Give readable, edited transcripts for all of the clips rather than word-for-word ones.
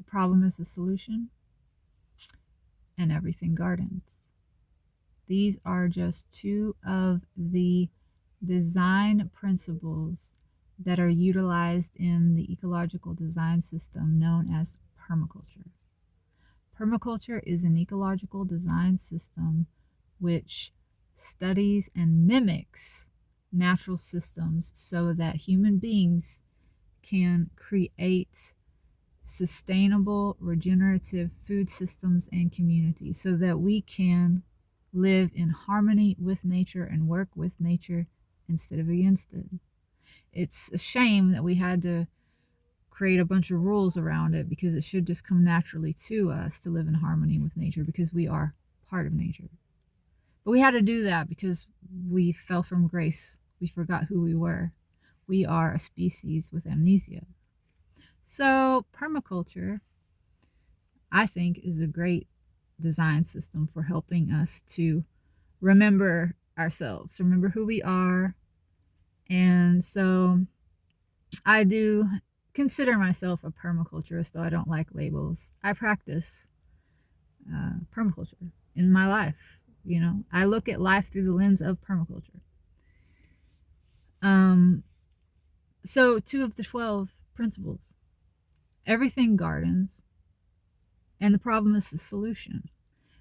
problem is the solution, and everything gardens. These are just two of the design principles that are utilized in the ecological design system known as permaculture. Permaculture is an ecological design system which studies and mimics natural systems so that human beings can create sustainable, regenerative food systems and communities so that we can live in harmony with nature and work with nature instead of against it. It's a shame that we had to create a bunch of rules around it because it should just come naturally to us to live in harmony with nature because we are part of nature. But we had to do that because we fell from grace. We forgot who we were. We are a species with amnesia. So permaculture, I think, is a great design system for helping us to remember ourselves, remember who we are. And so I do consider myself a permaculturist, though I don't like labels. I practice permaculture in my life. You know, I look at life through the lens of permaculture. So 2 of the 12 principles. Everything gardens, and the problem is the solution.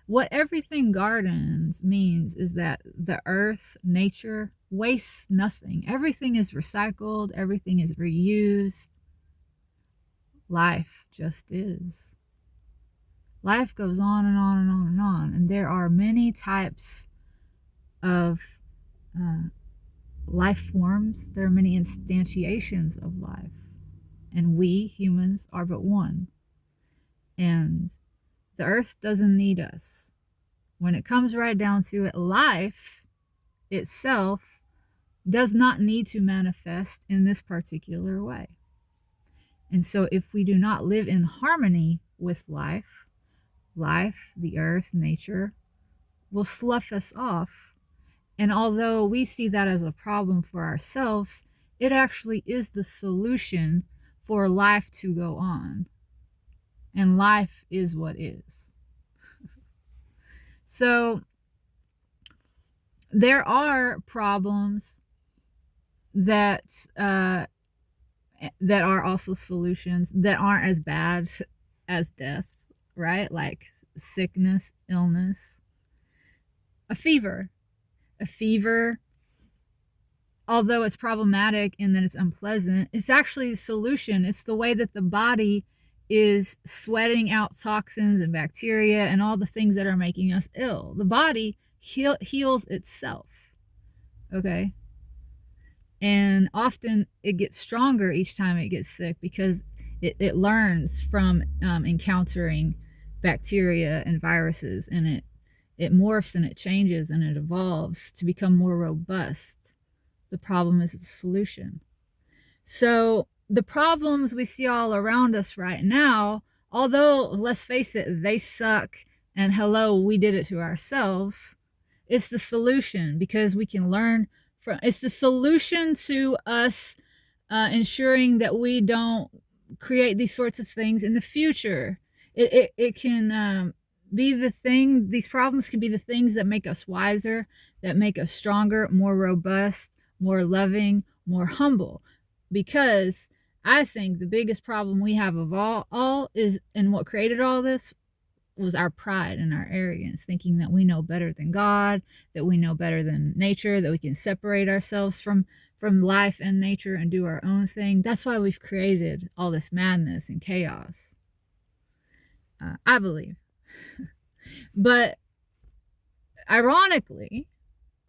What everything gardens means is that the earth, nature, wastes nothing. Everything is recycled, everything is reused. Life just is. Life goes on and on and on and on, and there are many types of life forms. There are many instantiations of life, and we humans are but one. And the earth doesn't need us. When it comes right down to it, life itself does not need to manifest in this particular way. And so if we do not live in harmony with life, the earth, nature, will slough us off. And although we see that as a problem for ourselves, it actually is the solution for life to go on. And life is what is. So there are problems that are also solutions that aren't as bad as death, right? Like sickness, illness, a fever. A fever, although it's problematic and that it's unpleasant, it's actually a solution. It's the way that the body is sweating out toxins and bacteria and all the things that are making us ill. The body heals itself, okay? And often it gets stronger each time it gets sick because it learns from encountering bacteria and viruses, and it morphs and it changes and it evolves to become more robust. The problem is the solution. So the problems we see all around us right now, although let's face it, they suck, and hello, we did it to ourselves, it's the solution because we can learn from, it's the solution to us ensuring that we don't create these sorts of things in the future. It can be the thing, these problems can be the things that make us wiser, that make us stronger, more robust, more loving, more humble. Because I think the biggest problem we have of all is, and what created all this was our pride and our arrogance, thinking that we know better than God, that we know better than nature, that we can separate ourselves from life and nature and do our own thing. That's why we've created all this madness and chaos. I believe. But ironically,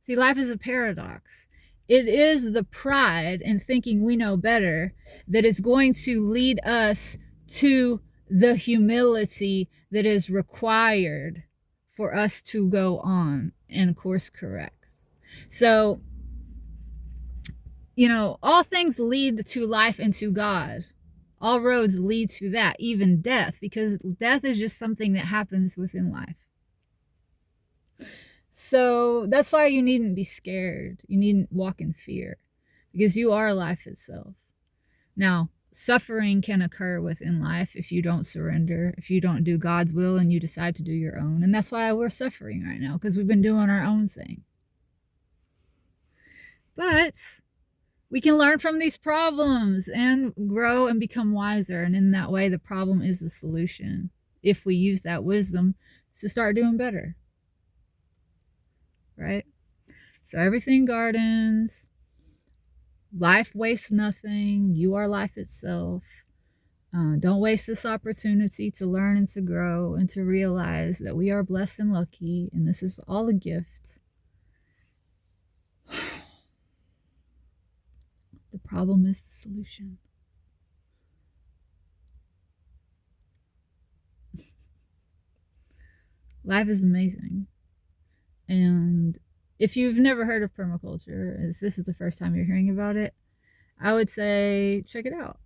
see, life is a paradox. It is the pride in thinking we know better that is going to lead us to the humility that is required for us to go on and course correct. So, you know, all things lead to life and to God. All roads lead to that, even death, because death is just something that happens within life. So that's why you needn't be scared. You needn't walk in fear, because you are life itself. Now, suffering can occur within life if you don't surrender, if you don't do God's will and you decide to do your own. And that's why we're suffering right now, because we've been doing our own thing. But we can learn from these problems and grow and become wiser. And in that way, the problem is the solution if we use that wisdom to start doing better. Right? So everything gardens. Life wastes nothing. You are life itself. Don't waste this opportunity to learn and to grow and to realize that we are blessed and lucky, and this is all a gift. The problem is the solution. Life is amazing. And if you've never heard of permaculture, if this is the first time you're hearing about it, I would say check it out.